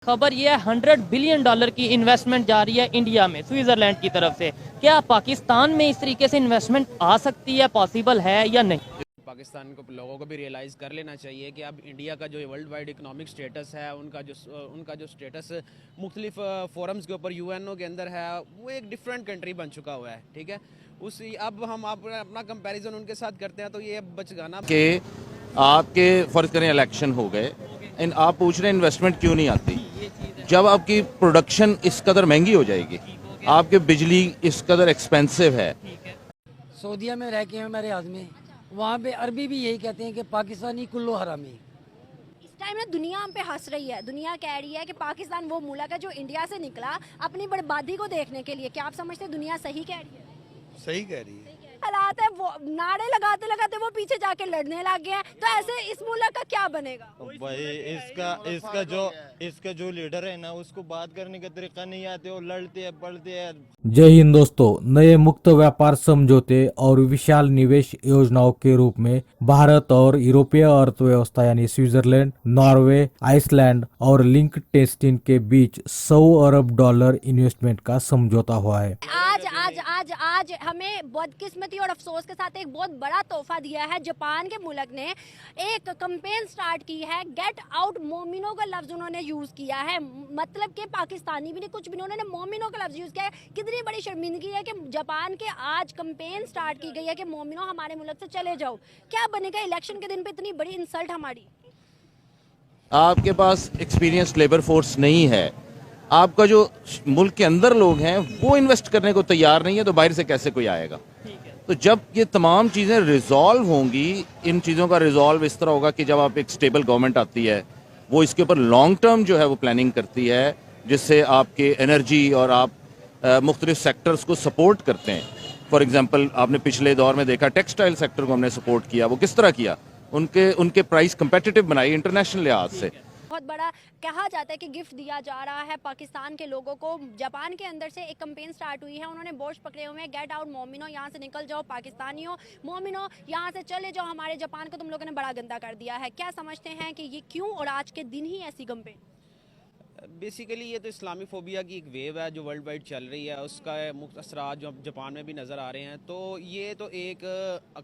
खबर ये है $100 बिलियन की इन्वेस्टमेंट जा रही है इंडिया में स्विट्जरलैंड की तरफ से। क्या पाकिस्तान में इस तरीके से इन्वेस्टमेंट आ सकती है, पॉसिबल है या नहीं? पाकिस्तान को लोगों को भी रियलाइज़ कर लेना चाहिए कि अब इंडिया का जो वर्ल्ड वाइड इकोनॉमिक स्टेटस है, उनका जो स्टेटस मुख्तलिफ फोरम्स के ऊपर यूएनओ के अंदर है, वो एक डिफरेंट कंट्री बन चुका हुआ है। ठीक है, उसी अब हम अपना कंपैरिजन उनके साथ करते हैं तो ये बचगाना कि आपके फ़र्ज़ करें इलेक्शन हो गए, आप पूछ रहे हैं इन्वेस्टमेंट क्यों नहीं आती। जब आपकी प्रोडक्शन इस कदर महंगी हो जाएगी, आपके बिजली इस कदर एक्सपेंसिव है। सऊदीया में रह के हैं मेरे आदमी, वहाँ पे अरबी भी यही कहते हैं कि पाकिस्तानी कुल्लो हरामी। इस टाइम ना दुनिया हम पे हंस रही है, दुनिया कह रही है कि पाकिस्तान वो मुल्क है जो इंडिया से निकला अपनी बर्बादी को देखने के लिए। क्या आप समझते हैं दुनिया सही कह रही है? सही कह रही है। हालात है वो नारे लगाते लगाते वो पीछे जाके लड़ने लग गए हैं, तो ऐसे इस मुल्क का क्या बनेगा? भाई इसका जो लीडर है ना, उसको बात करने का तरीका नहीं आते, वो लड़ते हैं पढ़ते हैं। जय हिंद दोस्तों, नए मुक्त व्यापार समझौते और विशाल निवेश योजनाओं के रूप में भारत और यूरोपीय अर्थव्यवस्था यानी स्विट्जरलैंड, नॉर्वे, आइसलैंड और लिंकटेनस्टीन के बीच $100 अरब इन्वेस्टमेंट का समझौता हुआ है। आज हमें बदकिस्मती और अफसोस के साथ एक बहुत बड़ा तोहफा दिया है। जापान के मुल्क ने एक कैंपेन स्टार्ट की है, गेट आउट मोमिनो का लफ्ज उन्होंने यूज किया है। मतलब कि पाकिस्तानी भी नहीं, कुछ भी नहीं, उन्होंने मोमिनो का लफ्ज यूज किया है। कितनी बड़ी शर्मिंदगी है कि जापान के आज कैंपेन स्टार्ट की गई है कि मोमिनो हमारे मुल्क से चले जाओ। क्या बनेगा इलेक्शन के दिन पे इतनी बड़ी इंसल्ट हमारी? आपके पास एक्सपीरियंस लेबर फोर्स नहीं है, आपका जो मुल्क के अंदर लोग हैं वो इन्वेस्ट करने को तैयार नहीं है, तो बाहर से कैसे कोई आएगा? तो जब ये तमाम चीज़ें रिजॉल्व होंगी, इन चीज़ों का रिजॉल्व इस तरह होगा कि जब आप एक स्टेबल गवर्नमेंट आती है, वो इसके ऊपर लॉन्ग टर्म जो है वो प्लानिंग करती है, जिससे आपके एनर्जी और आप मुख्तलिफ सेक्टर्स को सपोर्ट करते हैं। फॉर एग्जांपल, आपने पिछले दौर में देखा टेक्सटाइल सेक्टर को हमने सपोर्ट किया। वो किस तरह किया? उनके प्राइस कंपेटिटिव बनाई इंटरनेशनल लिहाज से। बहुत बड़ा कहा जाता है कि गिफ्ट दिया जा रहा है पाकिस्तान के लोगों को। जापान के अंदर से एक कैंपेन स्टार्ट हुई है, उन्होंने बोर्ड पकड़े हुए हैं, गेट आउट मोमिनो, यहाँ से निकल जाओ पाकिस्तानियों, मोमिनो यहाँ से चले जाओ, हमारे जापान को तुम लोगों ने बड़ा गंदा कर दिया है। क्या समझते हैं कि ये क्यों और आज के दिन ही ऐसी कैंपेन? बेसिकली ये तो इस्लामी फोबिया की एक वेव है जो वर्ल्ड वाइड चल रही है, उसका मुख्त असरात जो जापान में भी नज़र आ रहे हैं। तो ये तो एक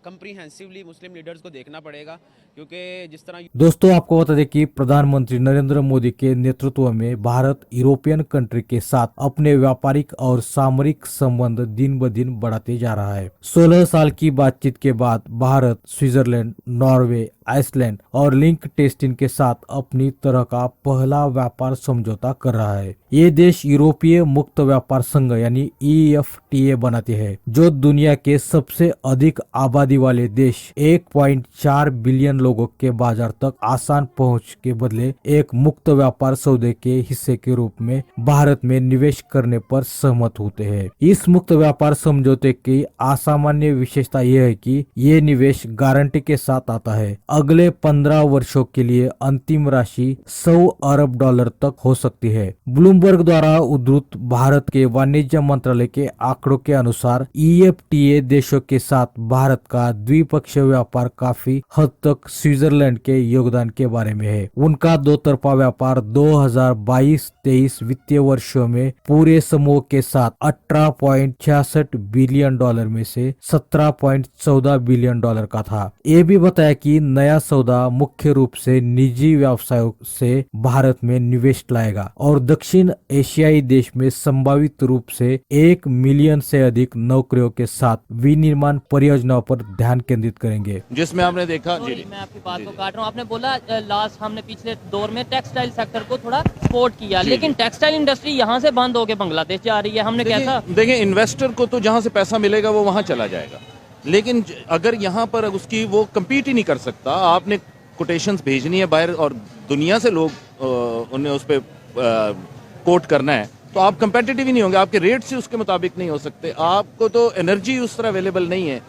कंप्रीहेंसिवली मुस्लिम लीडर्स को देखना पड़ेगा, क्योंकि जिस तरह दोस्तों आपको बता दें कि प्रधानमंत्री नरेंद्र मोदी के नेतृत्व में भारत यूरोपियन कंट्री के साथ अपने व्यापारिक और सामरिक संबंध दिन ब दिन बढ़ाते जा रहा है। 16 साल की बातचीत के बाद भारत स्विट्जरलैंड, नॉर्वे, आइसलैंड और लिंकटेनस्टीन के साथ अपनी तरह का पहला व्यापार समझौता कर रहा है। ये देश यूरोपीय मुक्त व्यापार संघ यानी EFTA बनाते हैं, जो दुनिया के सबसे अधिक आबादी वाले देश 1.4 बिलियन लोगों के बाजार तक आसान पहुंच के बदले एक मुक्त व्यापार सौदे के हिस्से के रूप में भारत में निवेश करने पर सहमत होते हैं। इस मुक्त व्यापार समझौते की असामान्य विशेषता यह है कि ये निवेश गारंटी के साथ आता है। अगले 15 वर्षों के लिए अंतिम राशि $100 अरब तक हो सकती है। ब्लूमबर्ग द्वारा उद्धृत भारत के वाणिज्य मंत्रालय के आंकड़ों के अनुसार EFTA देशों के साथ भारत का द्विपक्षीय व्यापार काफी हद तक स्विट्जरलैंड के योगदान के बारे में है। उनका दो तरफा व्यापार 2022-23 वित्तीय वर्षों में पूरे समूह के साथ $18.66 बिलियन में से $17.14 बिलियन का था। ये भी बताया कि नया सौदा मुख्य रूप से निजी व्यवसायों से भारत में निवेश लाएगा और दक्षिण एशियाई देश में संभावित रूप से 1 मिलियन से अधिक नौकरियों के साथ विनिर्माण परियोजनाओं पर ध्यान केंद्रित करेंगे। जिसमें आपने देखा, मैं आपकी बात को काट रहा हूँ, आपने बोला लास्ट हमने पिछले दौर में टेक्सटाइल सेक्टर को थोड़ा सपोर्ट किया, लेकिन टेक्सटाइल इंडस्ट्री यहाँ से बंद होकर बांग्लादेश जा रही है। हमने कैसा देखिए, इन्वेस्टर को तो जहाँ से पैसा मिलेगा वो वहाँ चला जाएगा, लेकिन अगर यहाँ पर उसकी वो कम्पीट ही नहीं कर सकता, आपने कोटेशंस भेजनी है बाहर और दुनिया से लोग उन्हें उस पर कोट करना है, तो आप कंपेटिटिव ही नहीं होंगे, आपके रेट से उसके मुताबिक नहीं हो सकते। आपको तो एनर्जी उस तरह अवेलेबल नहीं है,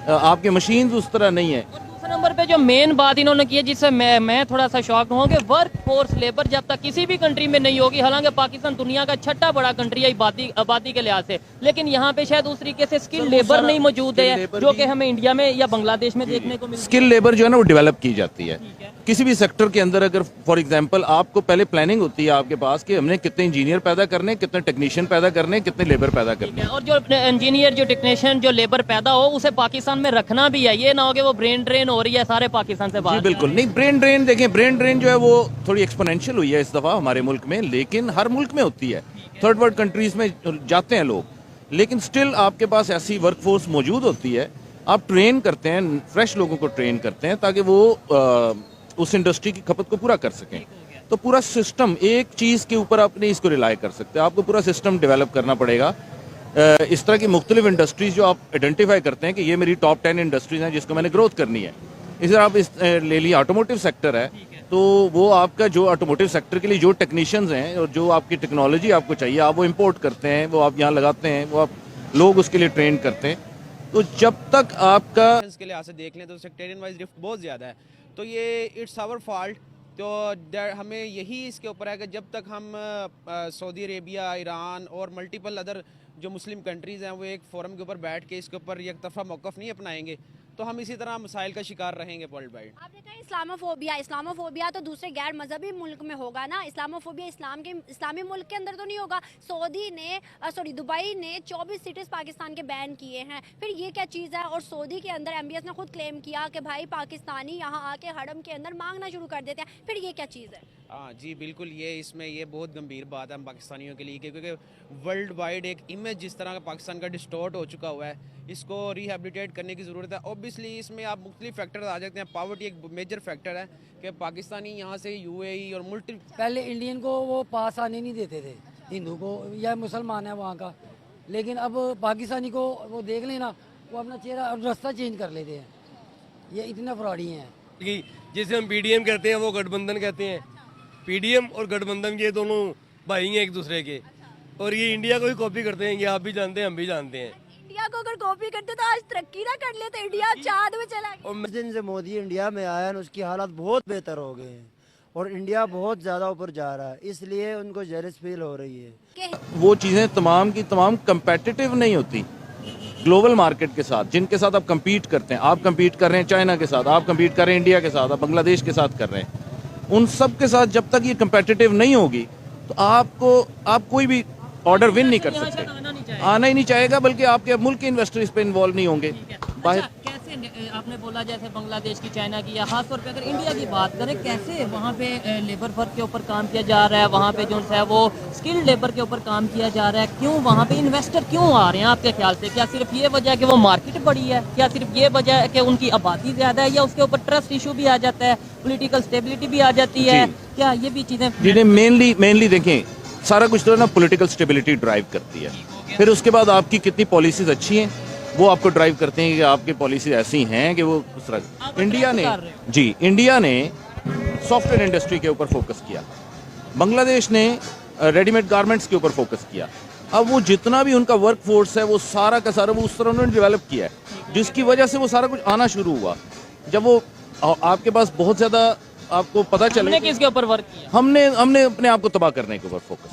आपके मशीन्स उस तरह नहीं है। दूसरे नंबर पे जो मेन बात इन्होंने की है जिससे मैं थोड़ा सा शॉक हूँ कि वर्क फोर्स लेबर जब तक किसी भी कंट्री में नहीं होगी, हालांकि पाकिस्तान दुनिया का छठा बड़ा कंट्री है आबादी के लिहाज से, लेकिन यहाँ पे शायद उस तरीके से स्किल लेबर नहीं मौजूद है जो कि हमें इंडिया में या बांग्लादेश में देखने को मिलती है। स्किल लेबर जो है ना वो डेवलप की जाती है किसी भी सेक्टर के अंदर। अगर फॉर एग्जांपल आपको पहले प्लानिंग होती है आपके पास कि हमने कितने इंजीनियर पैदा करने, कितने टेक्नीशियन पैदा करने, कितने लेबर पैदा करने, और जो इंजीनियर, जो टेक्नीशियन, जो लेबर पैदा हो उसे पाकिस्तान में रखना भी है। ये ना हो कि वो ब्रेन ड्रेन हो रही है सारे पाकिस्तान से बाहर। जी बिल्कुल नहीं। ब्रेन ड्रेन देखें, ब्रेन ड्रेन जो है वो थोड़ी एक्सपोनेंशियल हुई है इस दफा हमारे मुल्क में, लेकिन हर मुल्क में होती है। थर्ड वर्ल्ड कंट्रीज में जाते हैं लोग, लेकिन स्टिल आपके पास ऐसी वर्कफोर्स मौजूद होती है। आप ट्रेन करते हैं, फ्रेश लोगों को ट्रेन करते हैं ताकि वो उस इंडस्ट्री की खपत को पूरा कर सकें। तो पूरा सिस्टम, एक चीज़ के ऊपर आप नहीं इसको रिलाई कर सकते, आपको पूरा सिस्टम डेवलप करना पड़ेगा। इस तरह की मुख्तलिफ इंडस्ट्रीज जो आप आइडेंटिफाई करते हैं कि ये मेरी टॉप 10 इंडस्ट्रीज हैं जिसको मैंने ग्रोथ करनी है। इस तरह आप ले लिए ऑटोमोटिव सेक्टर है, तो वो आपका जो ऑटोमोटिव सेक्टर के लिए जो टेक्नीशियंस हैं और जो आपकी टेक्नोलॉजी आपको चाहिए आप वो इंपोर्ट करते हैं, वो आप यहाँ लगाते हैं, वो आप लोग उसके लिए ट्रेन करते हैं। तो जब तक आपका के लिहाज से देख लें तो सेक्टेरियन वाइज रिफ्ट बहुत ज़्यादा है, तो ये इट्स आवर फॉल्ट। तो हमें यही इसके ऊपर है कि जब तक हम सऊदी अरेबिया, ईरान और मल्टीपल अदर जो मुस्लिम कंट्रीज़ हैं वो एक फोरम के ऊपर बैठ के इसके ऊपर एक तरफा मौक़िफ़ नहीं अपनाएंगे तो हम इसी तरह मसाइल का शिकार रहेंगे वर्ल्ड वाइड। आपने कहा इस्लामोफोबिया तो दूसरे गैर मजहबी मुल्क में होगा ना, इस्लामोफोबिया इस्लामी मुल्क के अंदर तो नहीं होगा। दुबई ने 24 सिटीज़ पाकिस्तान के बैन किए हैं, फिर ये क्या चीज़ है? और सऊदी के अंदर MBS ने खुद क्लेम किया कि भाई पाकिस्तानी यहाँ आके हरम के अंदर मांगना शुरू कर देते हैं, फिर ये क्या चीज़ है? हाँ जी बिल्कुल, ये बहुत गंभीर बात है हम पाकिस्तानियों के लिए, क्योंकि वर्ल्ड वाइड एक इमेज जिस तरह का पाकिस्तान का डिस्टॉर्ट हो चुका हुआ है, इसको रिहेबिलिटेट करने की ज़रूरत है। ऑब्वियसली इसमें आप मुख्तलिफ फैक्टर आ जाते हैं, पावर्टी एक मेजर फैक्टर है कि पाकिस्तानी यहाँ से UAE और मुल्क पहले इंडियन को वो पास आने नहीं देते थे, हिंदू को या मुसलमान है वहाँ का, लेकिन अब पाकिस्तानी को वो देख लेना, वो अपना चेहरा और रास्ता चेंज कर लेते हैं। ये इतने फ्रॉडी हैं कि जिसे हम PDM कहते हैं वो गठबंधन कहते हैं। PDM और गठबंधन ये दोनों भाई हैं एक दूसरे के, और ये इंडिया को ही कॉपी करते हैं, ये आप भी जानते हैं हम भी जानते हैं। इंडिया को अगर कॉपी करते तो आज तरक्की ना कर लेते, इंडिया चाँद में चला गया। और जिन से मोदी इंडिया में आया है उसकी हालात बहुत बेहतर हो गए हैं और इंडिया बहुत ज़्यादा ऊपर जा रहा है, इसलिए उनको जेलस फील हो रही है। वो चीज़ें तमाम की तमाम कंपेटिटिव नहीं होती ग्लोबल मार्केट के साथ जिनके साथ आप compete करते हैं। आप compete कर रहे हैं चाइना के साथ, आप compete कर रहे हैं इंडिया के साथ, आप बांग्लादेश के साथ कर रहे हैं। उन सब के साथ जब तक ये कंपेटिटिव नहीं होगी तो आप कोई भी ऑर्डर विन नहीं कर सकते, आना ही नहीं चाहेगा, बल्कि आपके मुल्क के इन्वेस्टर इस पे इन्वॉल्व नहीं होंगे। अच्छा, कैसे आपने बोला जैसे बांग्लादेश की, चाइना की, या खास तौर पे अगर इंडिया की बात करें, कैसे वहाँ पे लेबर वर्क के ऊपर काम किया जा रहा है, वहाँ पे जो है वो स्किल्ड लेबर के ऊपर काम किया जा रहा है, क्यों वहाँ पे इन्वेस्टर क्यों आ रहे हैं आपके ख्याल से? क्या सिर्फ ये वजह है कि वो मार्केट बड़ी है, क्या सिर्फ ये वजह है कि उनकी आबादी ज़्यादा है, या उसके ऊपर ट्रस्ट इशू भी आ जाता है, पॉलिटिकल स्टेबिलिटी भी आ जाती है, क्या ये भी चीज़ें? जिन्हें मेनली देखें, सारा कुछ तो ना पॉलिटिकल स्टेबिलिटी ड्राइव करती है। फिर उसके बाद आपकी कितनी पॉलिसीज अच्छी हैं वो आपको ड्राइव करते हैं कि आपकी पॉलिसी ऐसी हैं कि वो उस तरह। इंडिया ने सॉफ्टवेयर इंडस्ट्री के ऊपर फोकस किया, बांग्लादेश ने रेडीमेड गारमेंट्स के ऊपर फोकस किया। अब वो जितना भी उनका वर्क फोर्स है वो सारा का सारा वो उस तरह उन्होंने डेवलप किया है, जिसकी वजह से वो सारा कुछ आना शुरू हुआ। जब वो आपके पास बहुत ज़्यादा आपको पता चले, किसके ऊपर वर्क किया? हमने अपने आप को तबाह करने के ऊपर फोकस